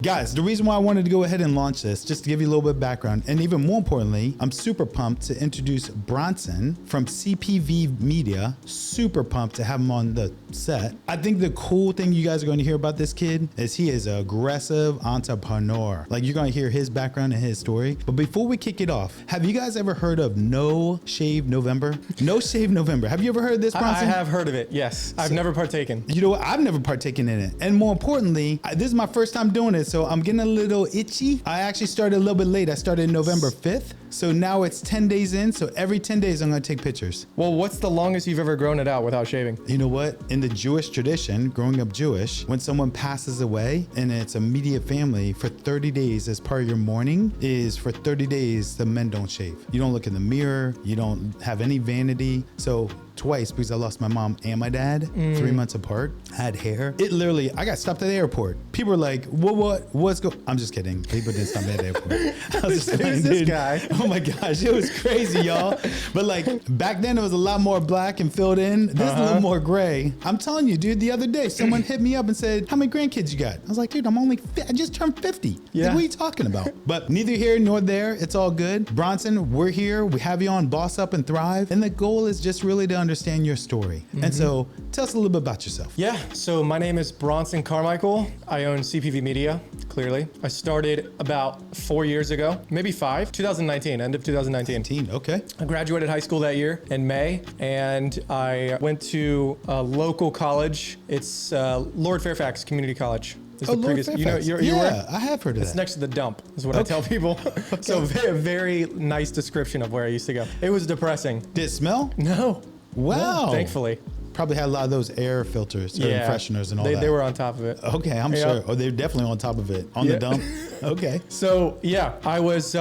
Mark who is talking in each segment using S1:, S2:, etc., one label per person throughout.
S1: Guys, the reason why I wanted to go ahead and launch this, just to give you a little bit of background, and even more importantly, I'm super pumped to introduce Bronson from CPV Media. Super pumped to have him on the set. I think the cool thing you guys are going to hear about this kid is he is an aggressive entrepreneur. Like, you're going to hear his background and his story. But before we kick it off, have you guys ever heard of No Shave November? No Shave November. Have you ever heard of this, Bronson?
S2: I have heard of it, yes. I've never partaken.
S1: You know what? I've never partaken in it. And more importantly, this is my first time doing it, so I'm getting a little itchy. I actually started a little bit late. I started November 5th. So now it's 10 days in. So every 10 days, I'm going to take pictures.
S2: Well, what's the longest you've ever grown it out without shaving?
S1: You know what? In the Jewish tradition, growing up Jewish, when someone passes away and it's immediate family, for 30 days as part of your mourning is for 30 days, the men don't shave. You don't look in the mirror. You don't have any vanity. So twice, because I lost my mom and my dad 3 months apart, had hair. It literally, I got stopped at the airport. People were like, what's going? I'm just kidding. People didn't stop me at the airport. I was just
S2: Who's this guy?
S1: Oh my gosh, it was crazy, y'all. But like back then it was a lot more black and filled in. This is a little more gray. I'm telling you, dude, the other day someone hit me up and said, how many grandkids you got? I was like, dude, I just turned 50.
S2: Yeah.
S1: Like, what are you talking about? But neither here nor there. It's all good. Bronson, we're here. We have you on Boss Up and Thrive. And the goal is just really to understand your story. And so tell us a little bit about yourself.
S2: Yeah, so my name is Bronson Carmichael. I own CPV Media, clearly. I started about 4 years ago, maybe 5, 2019, end of 2019.
S1: Okay.
S2: I graduated high school that year in May, and I went to a local college. It's Lord Fairfax Community College.
S1: Lord Fairfax.
S2: You're
S1: yeah,
S2: aware?
S1: I have heard of
S2: It's
S1: that.
S2: next to the dump, is what I tell people.
S1: Okay.
S2: So very nice description of where I used to go. It was depressing.
S1: Did it smell?
S2: No.
S1: Wow.
S2: No, thankfully.
S1: Probably had a lot of those air filters, air fresheners and all that.
S2: They were on top of it.
S1: Okay, I'm sure. Oh, they're definitely on top of it. On the dump. Okay.
S2: So yeah, I was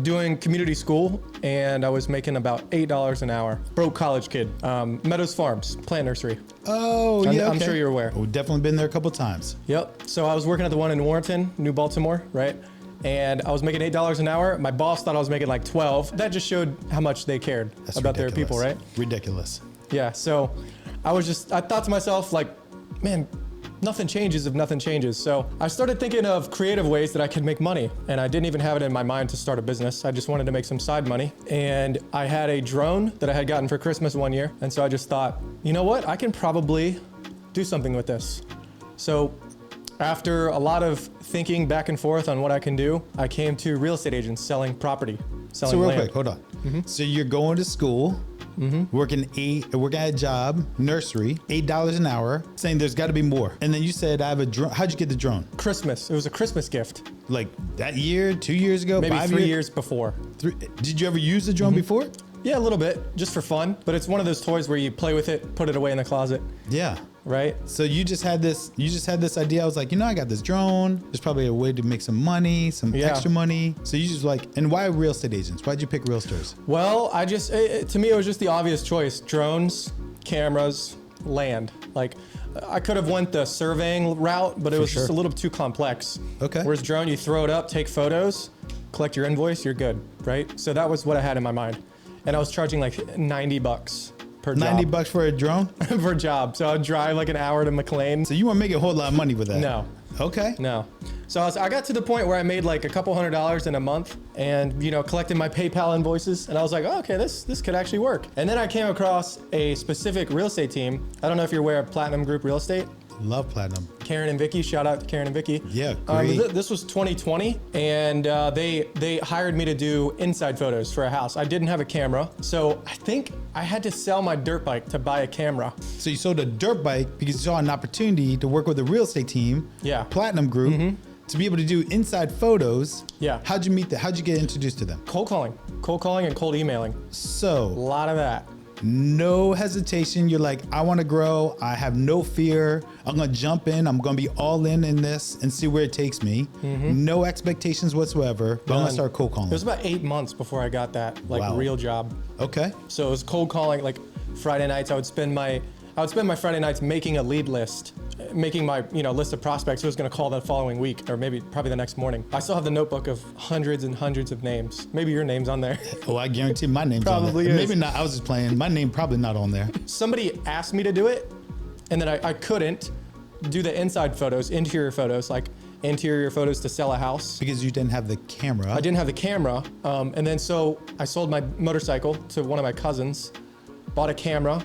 S2: doing community school and I was making about $8 an hour. Broke college kid. Meadows Farms, plant nursery.
S1: Oh, yeah. Okay.
S2: I'm sure you're aware.
S1: We've definitely been there a couple times.
S2: Yep. So I was working at the one in Warrenton, New Baltimore, right? And I was making $8 an hour. My boss thought I was making like 12. That just showed how much they cared about their people, right?
S1: Ridiculous.
S2: Yeah. So I thought to myself, like, man, nothing changes if nothing changes. So I started thinking of creative ways that I could make money. And I didn't even have it in my mind to start a business. I just wanted to make some side money. And I had a drone that I had gotten for Christmas one year. And so I just thought, you know what? I can probably do something with this. So after a lot of thinking back and forth on what I can do, I came to real estate agents selling property, selling land.
S1: So real quick, hold on. So you're going to school, working at a job, nursery, $8 an hour, saying there's got to be more. And then you said, I have a drone. How'd you get the drone?
S2: Christmas. It was a Christmas gift.
S1: Like that year, 2 years ago,
S2: Maybe
S1: 5
S2: 3 years before.
S1: Did you ever use the drone before?
S2: Yeah, a little bit, just for fun. But it's one of those toys where you play with it, put it away in the closet.
S1: Yeah.
S2: Right?
S1: So you just had this idea. I was like, I got this drone. There's probably a way to make some money, some extra money. So you just like, and why real estate agents? Why'd you pick realtors?
S2: Well, to me, it was just the obvious choice. Drones, cameras, land. Like, I could have went the surveying route, but it was just a little too complex.
S1: Okay.
S2: Whereas drone, you throw it up, take photos, collect your invoice, you're good, right? So that was what I had in my mind. And I was charging like $90 per job.
S1: $90 for a drone?
S2: For a job. So I'd drive like an hour to McLean.
S1: So you weren't making a whole lot of money with that?
S2: No.
S1: Okay.
S2: No. So I got to the point where I made like a couple $100s in a month and, collected my PayPal invoices. And I was like, oh, okay, this could actually work. And then I came across a specific real estate team. I don't know if you're aware of Platinum Group Real Estate.
S1: Love Platinum.
S2: Karen and Vicky, shout out to Karen and Vicky.
S1: Yeah, great.
S2: This was 2020, and they hired me to do inside photos for a house. I didn't have a camera, so I think I had to sell my dirt bike to buy a camera.
S1: So you sold a dirt bike because you saw an opportunity to work with a real estate team, Platinum Group, to be able to do inside photos.
S2: Yeah.
S1: How'd you meet them? How'd you get introduced to them?
S2: Cold calling and cold emailing.
S1: So
S2: A lot of that.
S1: no hesitation. You're like, I want to grow. I have no fear. I'm going to jump in. I'm going to be all in this and see where it takes me. No expectations whatsoever. But I'm going to start cold calling.
S2: It was about 8 months before I got that real job.
S1: Okay.
S2: So it was cold calling. Like Friday nights, I would spend my Friday nights making a lead list, making my list of prospects who was going to call that following week, or probably the next morning. I still have the notebook of hundreds and hundreds of names. Maybe your name's on there.
S1: Oh, I guarantee my name's
S2: Probably
S1: on there.
S2: is.
S1: Maybe not. I was just playing. My name probably not on there.
S2: Somebody asked me to do it, and then I couldn't do the inside photos, interior photos, like interior photos to sell a house.
S1: Because you didn't have the camera.
S2: I didn't have the camera. And then so I sold my motorcycle to one of my cousins, bought a camera,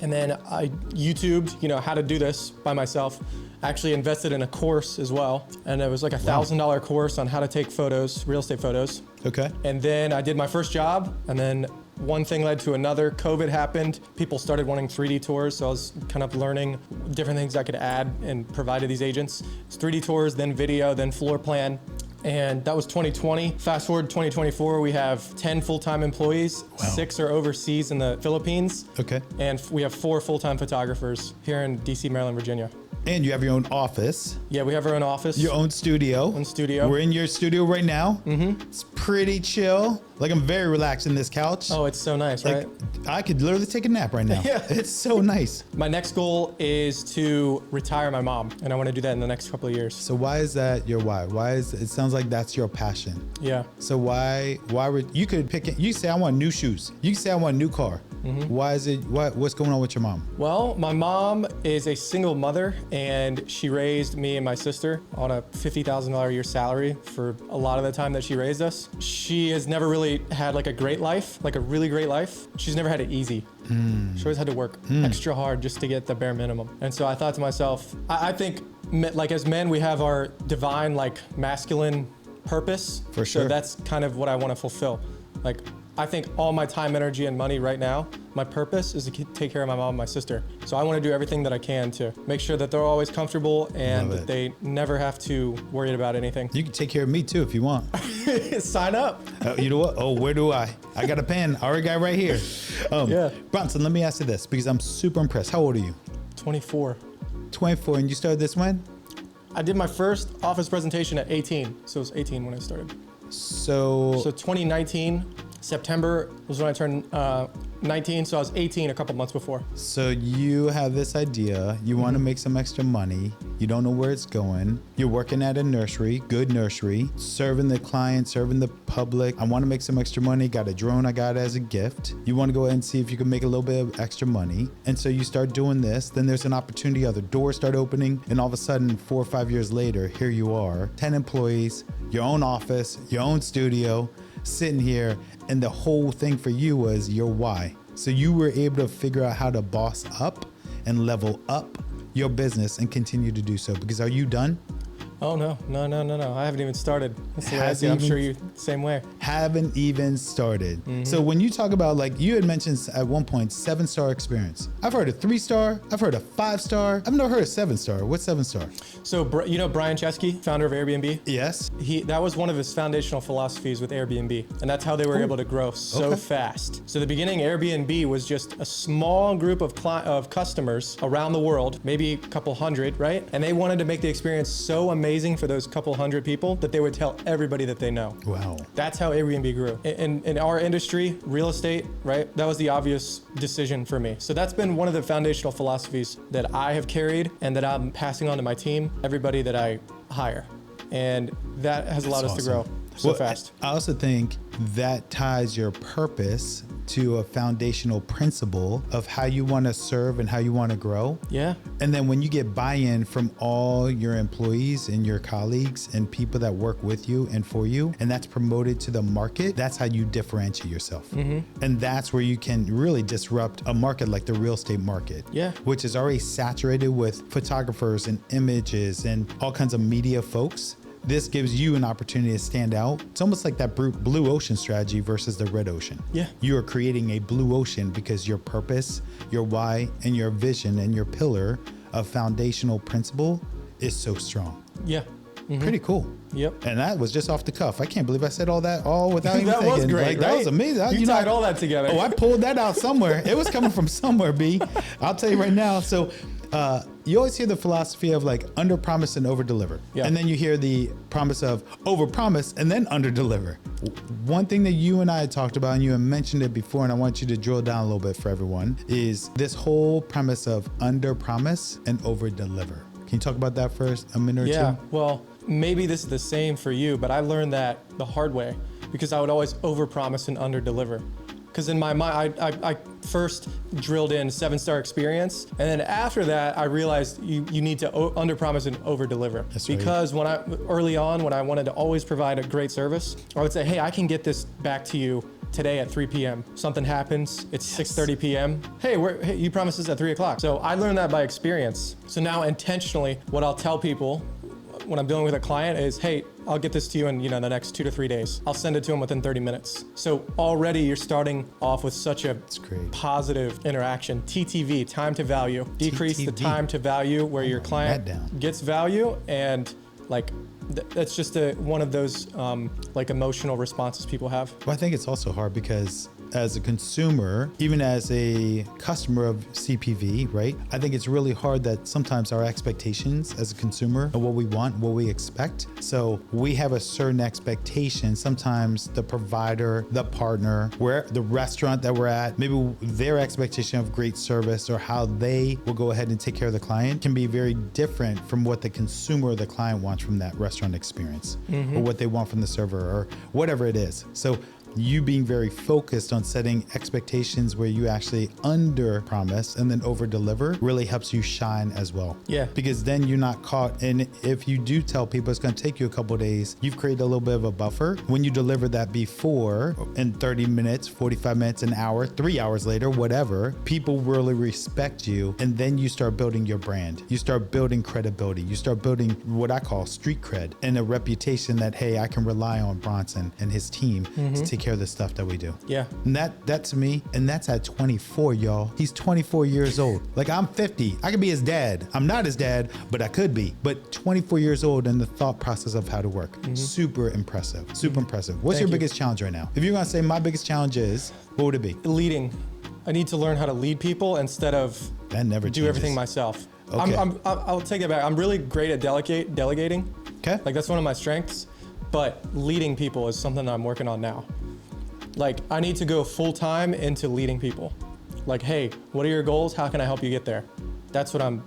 S2: and then I YouTubed, how to do this by myself. Actually invested in a course as well. And it was like $1,000 course on how to take photos, real estate photos.
S1: Okay.
S2: And then I did my first job, and then one thing led to another. COVID happened. People started wanting 3D tours, so I was kind of learning different things I could add and provide to these agents. It's 3D tours, then video, then floor plan. And that was 2020. Fast forward to 2024, we have 10 full-time employees.
S1: Wow.
S2: 6 are overseas in the Philippines.
S1: Okay.
S2: And we have 4 full-time photographers here in DC, Maryland, Virginia.
S1: And you have your own office.
S2: Yeah, we have our own office.
S1: Your own studio.
S2: Own studio.
S1: We're in your studio right now. Mm-hmm. It's pretty chill. Like, I'm very relaxed in this couch.
S2: Oh, it's so nice,
S1: like,
S2: right?
S1: I could literally take a nap right now.
S2: Yeah.
S1: It's so nice.
S2: My next goal is to retire my mom, and I want to do that in the next couple of years.
S1: So why is that your why? It sounds like that's your passion.
S2: Yeah.
S1: So why would you could pick it? You say I want new shoes. You can say I want a new car. Mm-hmm. Why is it? What's going on with your mom?
S2: Well, my mom is a single mother, and she raised me and my sister on a $50,000 a year salary for a lot of the time that she raised us. She has never really had like a great life, like a really great life. She's never had it easy. She always had to work extra hard just to get the bare minimum. And so I thought to myself, I think like as men, we have our divine, like masculine purpose.
S1: For sure.
S2: So that's kind of what I want to fulfill. Like, I think all my time, energy, and money right now, my purpose is to take care of my mom and my sister. So I want to do everything that I can to make sure that they're always comfortable and that they never have to worry about anything.
S1: You can take care of me too if you want.
S2: Sign up.
S1: You know what? Oh, where do I? I got a pen. I already got it right here.
S2: Yeah.
S1: Bronson, let me ask you this because I'm super impressed. How old are you?
S2: 24.
S1: 24, and you started this when?
S2: I did my first office presentation at 18. So it was 18 when I started.
S1: So
S2: 2019, September was when I turned 19, so I was 18 a couple months before.
S1: So you have this idea, you want to make some extra money, you don't know where it's going, you're working at a nursery, good nursery, serving the client, serving the public. I want to make some extra money, got a drone I got as a gift. You want to go ahead and see if you can make a little bit of extra money. And so you start doing this, then there's an opportunity, other doors start opening, and all of a sudden, 4 or 5 years later, here you are, 10 employees, your own office, your own studio, sitting here, and the whole thing for you was your why. So you were able to figure out how to boss up and level up your business and continue to do so. Because are you done?
S2: Oh, no. I haven't even started. That's the way I see it. I'm sure you same way.
S1: Haven't even started. So when you talk about, like you had mentioned at one point, 7-star experience. I've heard of 3-star. I've heard of 5-star. I've never heard of 7-star. What's 7-star?
S2: So you know Brian Chesky, founder of Airbnb?
S1: Yes.
S2: That was one of his foundational philosophies with Airbnb, and that's how they were able to grow so fast. So the beginning, Airbnb was just a small group of customers around the world, maybe a couple hundred, right? And they wanted to make the experience so amazing for those couple hundred people that they would tell everybody that they know.
S1: Wow.
S2: That's how Airbnb grew. In our industry, real estate, right? That was the obvious decision for me. So that's been one of the foundational philosophies that I have carried and that I'm passing on to my team, everybody that I hire. And that has allowed us to grow so fast.
S1: I also think that ties your purpose to a foundational principle of how you want to serve and how you want to grow.
S2: Yeah.
S1: And then when you get buy-in from all your employees and your colleagues and people that work with you and for you, and that's promoted to the market, that's how you differentiate yourself. Mm-hmm. And that's where you can really disrupt a market like the real estate market, which is already saturated with photographers and images and all kinds of media folks. This gives you an opportunity to stand out. It's almost like that blue ocean strategy versus the red ocean.
S2: Yeah.
S1: You are creating a blue ocean because your purpose, your why, and your vision and your pillar of foundational principle is so strong.
S2: Yeah.
S1: Mm-hmm. Pretty cool.
S2: Yep.
S1: And that was just off the cuff. I can't believe I said all that without even
S2: that
S1: thinking.
S2: Was great,
S1: like,
S2: right?
S1: That was amazing.
S2: You tied all that together.
S1: Oh, I pulled that out somewhere. It was coming from somewhere, B. I'll tell you right now. So you always hear the philosophy of like under promise and over deliver. Yeah. And then you hear the promise of over promise and then under deliver. One thing that you and I had talked about, and you had mentioned it before, and I want you to drill down a little bit for everyone, is this whole premise of under promise and over deliver. Can you talk about that first, a minute or two?
S2: Yeah, well, maybe this is the same for you, but I learned that the hard way because I would always overpromise and underdeliver. Because in my mind, I first drilled in 7-star experience. And then after that, I realized you need to under promise and over deliver.
S1: That's right.
S2: Because early on, when I wanted to always provide a great service, I would say, hey, I can get this back to you today at 3 p.m. Something happens, it's 6:30 p.m. Hey, you promised us at 3 o'clock. So I learned that by experience. So now intentionally, what I'll tell people when I'm dealing with a client is, hey, I'll get this to you in the next 2 to 3 days. I'll send it to them within 30 minutes. So already you're starting off with such a positive interaction. TTV, time to value. Decrease the time to value where your client gets value, and that's just one of those emotional responses people have.
S1: Well, I think it's also hard because as a consumer, even as a customer of CPV, right? I think it's really hard that sometimes our expectations as a consumer and what we want, what we expect. So we have a certain expectation. Sometimes the provider, the partner, the restaurant that we're at, maybe their expectation of great service or how they will go ahead and take care of the client can be very different from what the consumer or the client wants from that restaurant experience, or what they want from the server or whatever it is. So you being very focused on setting expectations where you actually under promise and then over deliver really helps you shine as well.
S2: Yeah.
S1: Because then you're not caught. And if you do tell people it's going to take you a couple of days, you've created a little bit of a buffer. When you deliver that before in 30 minutes, 45 minutes, an hour, 3 hours later, whatever, people really respect you. And then you start building your brand. You start building credibility. You start building what I call street cred and a reputation that, hey, I can rely on Bronson and his team to take care of the stuff that we do.
S2: Yeah.
S1: And that to me, and that's at 24, y'all. He's 24 years old. Like, I'm 50. I could be his dad. I'm not his dad, but I could be. But 24 years old and the thought process of how to work. Super impressive. Super impressive. What's your biggest challenge right now? If you're going to say my biggest challenge is, what would it be?
S2: Leading. I need to learn how to lead people instead of do everything myself.
S1: Okay.
S2: I'll take it back. I'm really great at delegating.
S1: Okay.
S2: Like, that's one of my strengths, but leading people is something that I'm working on now. Like, I need to go full time into leading people. Like, hey, what are your goals? How can I help you get there? That's what I'm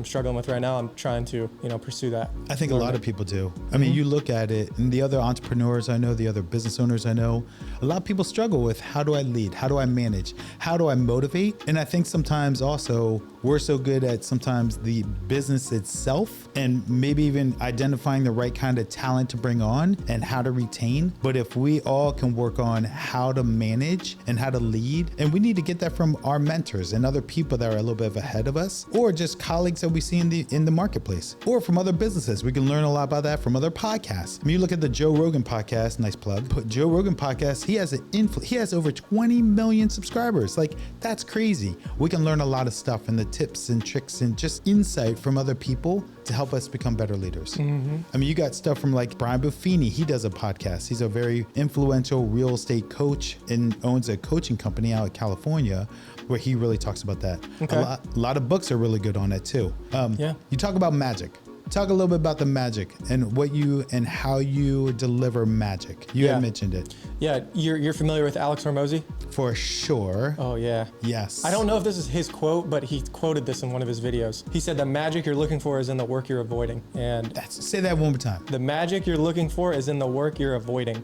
S2: struggling with right now. I'm trying to, pursue that.
S1: I think a lot of people do. I mean, you look at it, and the other entrepreneurs I know, the other business owners I know, a lot of people struggle with, how do I lead? How do I manage? How do I motivate? And I think sometimes also we're so good at sometimes the business itself and maybe even identifying the right kind of talent to bring on and how to retain. But if we all can work on how to manage and how to lead, and we need to get that from our mentors and other people that are a little bit ahead of us, or just colleagues that we see in the marketplace, or from other businesses. We can learn a lot about that from other podcasts. I mean, you look at the Joe Rogan podcast, nice plug, but Joe Rogan podcast, he has over 20 million subscribers. Like, that's crazy. We can learn a lot of stuff and the tips and tricks and just insight from other people to help us become better leaders. I mean, you got stuff from like Brian Buffini. He does a podcast. He's a very influential real estate coach and owns a coaching company out in California where he really talks about that.
S2: Okay.
S1: A lot of books are really good on it too. You talk about magic. Talk a little bit about the magic and how you deliver magic. You had mentioned it.
S2: Yeah, you're familiar with Alex Hormozy?
S1: For sure.
S2: Oh yeah.
S1: Yes.
S2: I don't know if this is his quote, but he quoted this in one of his videos. He said the magic you're looking for is in the work you're avoiding. And
S1: say that one more time.
S2: The magic you're looking for is in the work you're avoiding.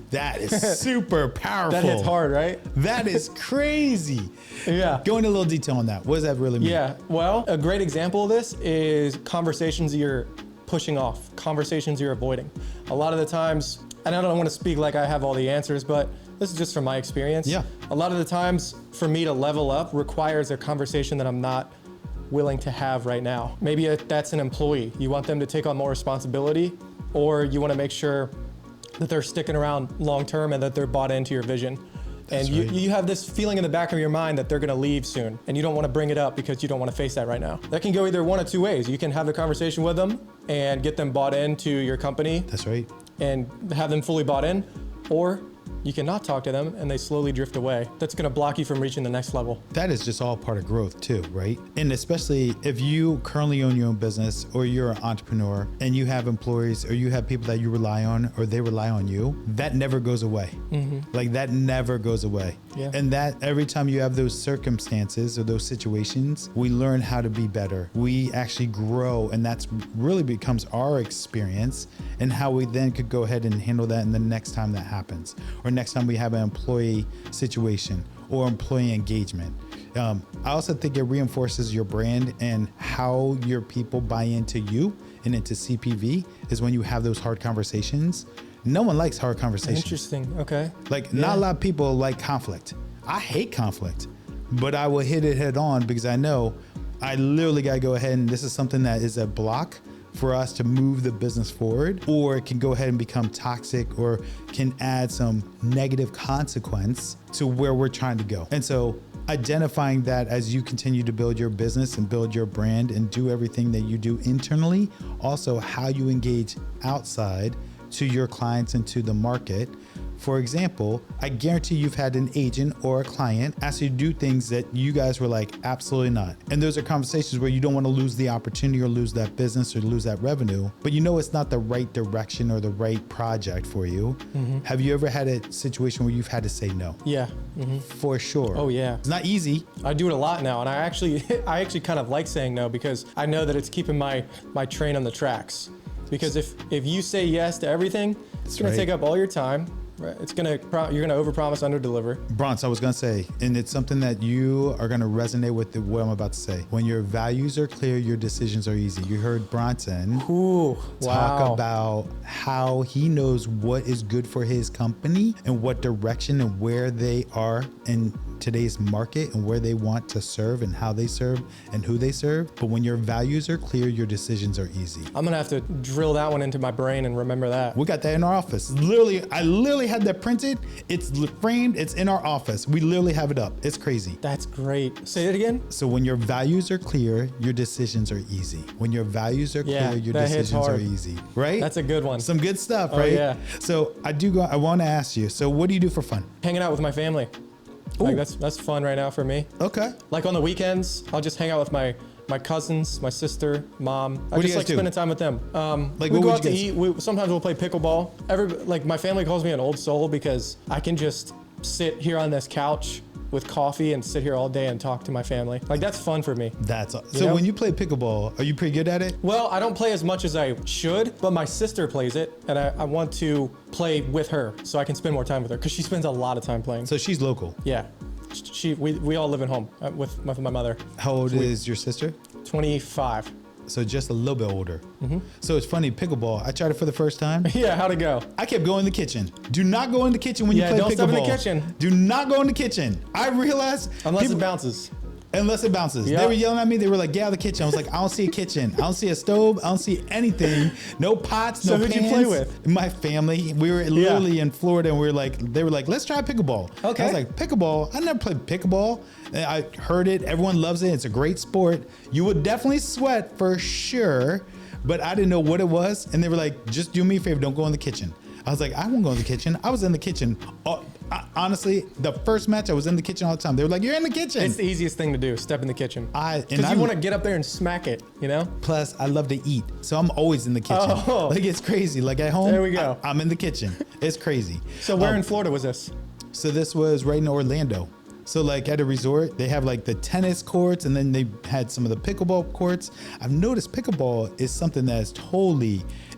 S1: That is super powerful.
S2: That hits hard, right?
S1: That is crazy.
S2: Yeah.
S1: Go into a little detail on that. What does that really mean?
S2: Yeah. Well, a great example of this is conversations you're pushing off, conversations you're avoiding. A lot of the times, and I don't want to speak like I have all the answers, but this is just from my experience.
S1: Yeah.
S2: A lot of the times for me to level up requires a conversation that I'm not willing to have right now. Maybe that's an employee. You want them to take on more responsibility, or you want to make sure that they're sticking around long term and that they're bought into your vision. And you have this feeling in the back of your mind that they're gonna leave soon, and you don't wanna bring it up because you don't wanna face that right now. That can go either one of two ways. You can have the conversation with them and get them bought into your company.
S1: That's right.
S2: And have them fully bought in, or you cannot talk to them and they slowly drift away. That's gonna block you from reaching the next level.
S1: That is just all part of growth too, right? And especially if you currently own your own business or you're an entrepreneur and you have employees or you have people that you rely on or they rely on you, that never goes away. Like, that never goes away.
S2: Yeah.
S1: And that every time you have those circumstances or those situations, we learn how to be better. We actually grow, and that's really becomes our experience and how we then could go ahead and handle that in the next time that happens or next time we have an employee situation or employee engagement. I also think it reinforces your brand and how your people buy into you and into CPV is when you have those hard conversations. No one likes hard conversations.
S2: Interesting. Okay.
S1: Like not a lot of people like conflict. I hate conflict, but I will hit it head on because I know I literally got to go ahead and this is something that is a block for us to move the business forward, or it can go ahead and become toxic or can add some negative consequence to where we're trying to go. And so identifying that as you continue to build your business and build your brand and do everything that you do internally, also how you engage outside to your clients and to the market. For example, I guarantee you've had an agent or a client ask you to do things that you guys were like, absolutely not. And those are conversations where you don't want to lose the opportunity or lose that business or lose that revenue, but you know it's not the right direction or the right project for you. Have you ever had a situation where you've had to say no?
S2: Yeah.
S1: For sure.
S2: Oh yeah.
S1: It's not easy.
S2: I do it a lot now, and I actually kind of like saying no because I know that it's keeping my train on the tracks. Because if you say yes to everything, it's going to take up all your time. Right. You're gonna overpromise, underdeliver.
S1: Bronson, I was gonna say, and it's something that you are gonna resonate with what I'm about to say. When your values are clear, your decisions are easy. You heard Bronson talk about how he knows what is good for his company and what direction and where they are in today's market and where they want to serve and how they serve and who they serve. But when your values are clear, your decisions are easy.
S2: I'm gonna have to drill that one into my brain and remember that.
S1: We got that in our office. I literally had that printed. It's framed. It's in our office. We literally have it up. It's crazy.
S2: That's great. Say it again.
S1: So when your values are clear, your decisions are easy. When your values are clear, your decisions are easy. Right?
S2: That's a good one.
S1: Some good stuff, right?
S2: Yeah.
S1: So I want to ask you, so what do you do for fun?
S2: Hanging out with my family. Like that's fun right now for me.
S1: Okay.
S2: Like on the weekends, I'll just hang out with my cousins, my sister, mom. I just like spending time with them.
S1: Like
S2: we go out to eat. Sometimes we'll play pickleball. My family calls me an old soul because I can just sit here on this couch with coffee and sit here all day and talk to my family. Like that's fun for me.
S1: So when you play pickleball, are you pretty good at it?
S2: Well, I don't play as much as I should, but my sister plays it and I want to play with her so I can spend more time with her because she spends a lot of time playing.
S1: So she's local.
S2: Yeah. We all live at home with my mother.
S1: How old is your sister?
S2: 25.
S1: So just a little bit older. So it's funny, pickleball, I tried it for the first time.
S2: Yeah, how'd it go?
S1: I kept going in the kitchen. Do not go in the kitchen when you play pickleball.
S2: Don't step in the kitchen.
S1: Do not go in the kitchen. I realized.
S2: Unless it bounces.
S1: Unless it bounces.
S2: Yep.
S1: They were yelling at me. They were like, get out of the kitchen. I was like, I don't see a kitchen. I don't see a stove. I don't see anything. No pots, no pans.
S2: So who'd you play with?
S1: My family. We were literally in Florida and they were like, let's try pickleball.
S2: Okay.
S1: I was like, pickleball? I never played pickleball. And I heard it. Everyone loves it. It's a great sport. You would definitely sweat for sure, but I didn't know what it was. And they were like, just do me a favor. Don't go in the kitchen. I was like, I won't go in the kitchen. I was in the kitchen. Honestly, the first match, I was in the kitchen all the time. They were like, you're in the kitchen.
S2: It's the easiest thing to do, step in the kitchen. Because you want to get up there and smack it, you know?
S1: Plus, I love to eat. So I'm always in the kitchen.
S2: Oh.
S1: Like, it's crazy. Like, at home,
S2: there we go.
S1: I'm in the kitchen. It's crazy.
S2: So where in Florida was this?
S1: So this was right in Orlando. So like at a resort, they have like the tennis courts and then they had some of the pickleball courts. I've noticed pickleball is something that is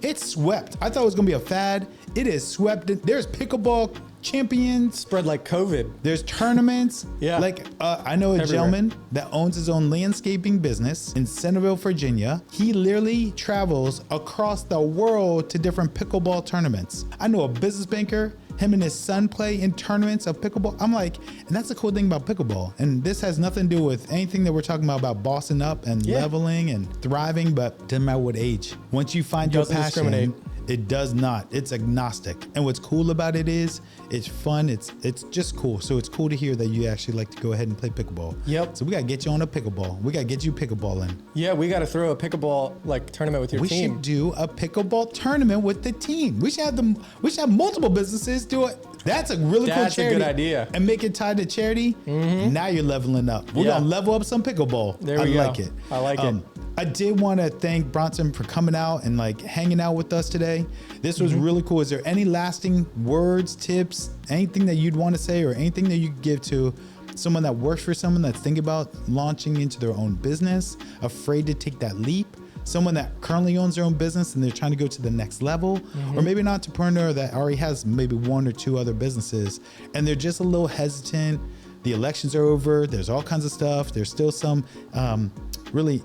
S1: it's swept. I thought it was gonna be a fad. It is swept. There's pickleball champions.
S2: Spread like COVID.
S1: There's tournaments.
S2: Yeah.
S1: Like I know a gentleman that owns his own landscaping business in Centerville, Virginia. He literally travels across the world to different pickleball tournaments. I know a business banker. Him and his son play in tournaments of pickleball. I'm like, and that's the cool thing about pickleball. And this has nothing to do with anything that we're talking about bossing up and leveling and thriving, but it doesn't matter what age. Once you find your passion, it does not. It's agnostic. And what's cool about it is it's fun. It's just cool. So it's cool to hear that you actually like to go ahead and play pickleball.
S2: Yep.
S1: So we got to get you on a pickleball. We got to get you pickleballing.
S2: Yeah, we got to throw a pickleball like tournament with your team.
S1: We should do a pickleball tournament with the team. We should have multiple businesses do it. That's a really cool charity.
S2: That's a good idea.
S1: And make it tied to charity. Mm-hmm. Now you're leveling up. We're going to level up some pickleball.
S2: There we go.
S1: I like it.
S2: I like it.
S1: I did want to thank Bronson for coming out and like hanging out with us today. This was really cool. Is there any lasting words, tips, anything that you'd want to say or anything that you could give to someone that works for someone that's thinking about launching into their own business, afraid to take that leap? someone that currently owns their own business and they're trying to go to the next level, or maybe an entrepreneur that already has maybe 1 or 2 other businesses and they're just a little hesitant. The elections are over. There's all kinds of stuff. There's still some really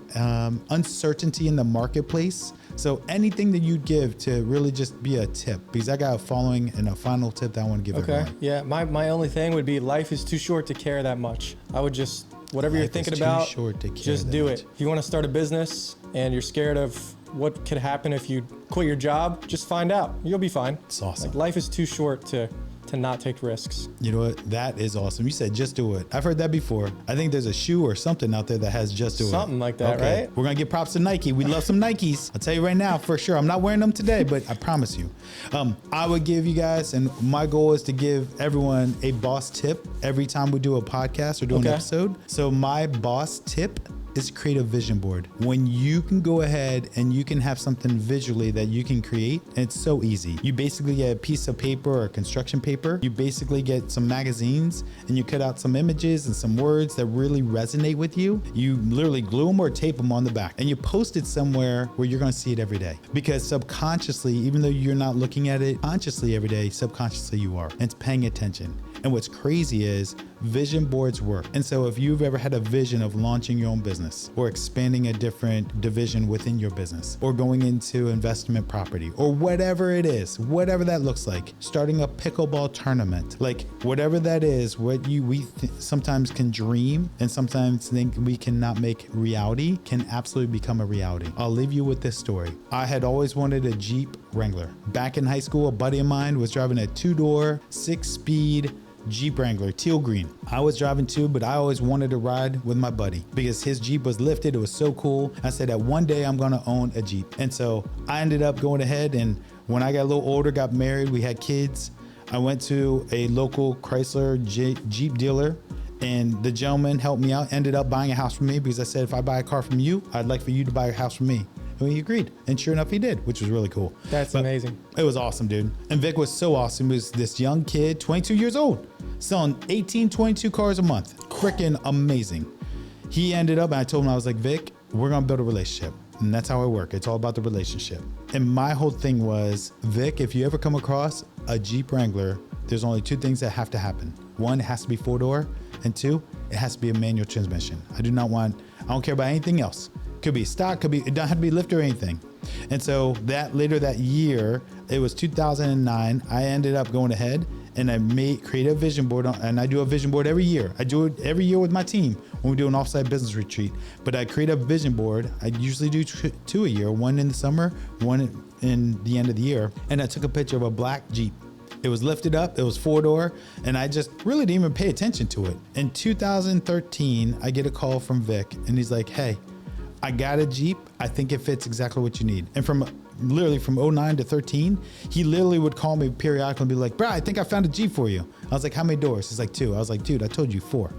S1: uncertainty in the marketplace. So anything that you'd give to really just be a tip, because I got a following and a final tip that I want to give everyone.
S2: Yeah. My only thing would be life is too short to care that much. I would just, whatever you're thinking about, just do it. If you want to start a business and you're scared of what could happen if you quit your job, just find out. You'll be fine.
S1: It's awesome.
S2: Like, life is too short to not take risks.
S1: You know what? That is awesome. You said just do it. I've heard that before. I think there's a shoe or something out there that has just do it.
S2: Something like that, right?
S1: We're going to give props to Nike. We love some Nikes. I'll tell you right now, for sure. I'm not wearing them today, but I promise you. I would give you guys, and my goal is to give everyone a boss tip every time we do a podcast or do an episode. So my boss tip is create a vision board. When you can go ahead and you can have something visually that you can create, and it's so easy. You basically get a piece of paper or construction paper. You basically get some magazines and you cut out some images and some words that really resonate with you. You literally glue them or tape them on the back and you post it somewhere where you're going to see it every day. Because subconsciously, even though you're not looking at it consciously every day, subconsciously you are. And it's paying attention. And what's crazy is vision boards work. And so if you've ever had a vision of launching your own business or expanding a different division within your business or going into investment property or whatever it is, whatever that looks like, starting a pickleball tournament, like whatever that is, what we sometimes can dream and sometimes think we cannot make reality can absolutely become a reality. I'll leave you with this story. I had always wanted a Jeep Wrangler. Back in high school, a buddy of mine was driving a 2-door, 6-speed Jeep Wrangler, teal green. I was driving too, but I always wanted to ride with my buddy because his Jeep was lifted. It was so cool. I said that one day I'm gonna own a Jeep. And so I ended up going ahead, and when I got a little older, got married, we had kids, I went to a local Chrysler Jeep dealer, and the gentleman helped me out, ended up buying a house from me because I said, if I buy a car from you, I'd like for you to buy a house from me. And he agreed. And sure enough, he did, which was really cool.
S2: That's amazing.
S1: It was awesome, dude. And Vic was so awesome. He was this young kid, 22 years old, selling 18, 22 cars a month. Freaking amazing. He ended up, and I told him, I was like, Vic, we're going to build a relationship. And that's how I work. It's all about the relationship. And my whole thing was, Vic, if you ever come across a Jeep Wrangler, there's only 2 things that have to happen. 1, it has to be 4-door. And 2, it has to be a manual transmission. I don't care about anything else. Could be stock, it don't have to be lift or anything. And so later that year, it was 2009, I ended up going ahead and I created a vision board, and I do a vision board every year. I do it every year with my team when we do an offsite business retreat. But I create a vision board. I usually do 2 a year, 1 in the summer, 1 in the end of the year. And I took a picture of a black Jeep. It was lifted up, it was 4-door, and I just really didn't even pay attention to it. In 2013, I get a call from Vic, and he's like, hey, I got a Jeep. I think it fits exactly what you need. And from 09 to 13, he literally would call me periodically and be like, bro, I think I found a Jeep for you. I was like, how many doors? He's like, 2. I was like, dude, I told you 4.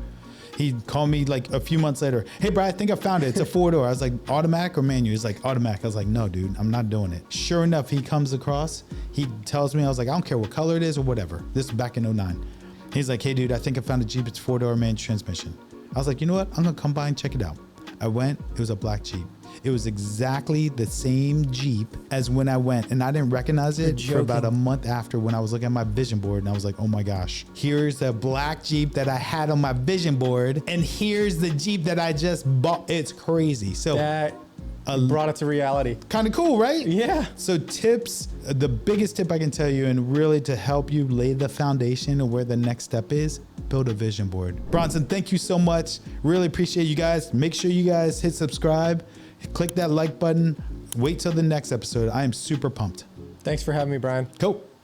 S1: He'd call me like a few months later. Hey, bro, I think I found it. It's a 4-door. I was like, automatic or manual? He's like, automatic. I was like, no, dude, I'm not doing it. Sure enough, he comes across. He tells me, I was like, I don't care what color it is or whatever. This is back in 09. He's like, hey, dude, I think I found a Jeep. It's 4-door manual transmission. I was like, you know what? I'm going to come by and check it out. I went, it was a black Jeep. It was exactly the same Jeep as when I went, and I didn't recognize it for about a month after when I was looking at my vision board, and I was like, oh my gosh, here's the black Jeep that I had on my vision board, and here's the Jeep that I just bought. It's crazy. So
S2: that brought it to reality.
S1: Kind of cool, right?
S2: Yeah.
S1: So tips, the biggest tip I can tell you, and really to help you lay the foundation of where the next step is, build a vision board. Bronson, thank you so much. Really appreciate you guys. Make sure you guys hit subscribe, click that like button. Wait till the next episode. I am super pumped.
S2: Thanks for having me, Brian.
S1: Cool.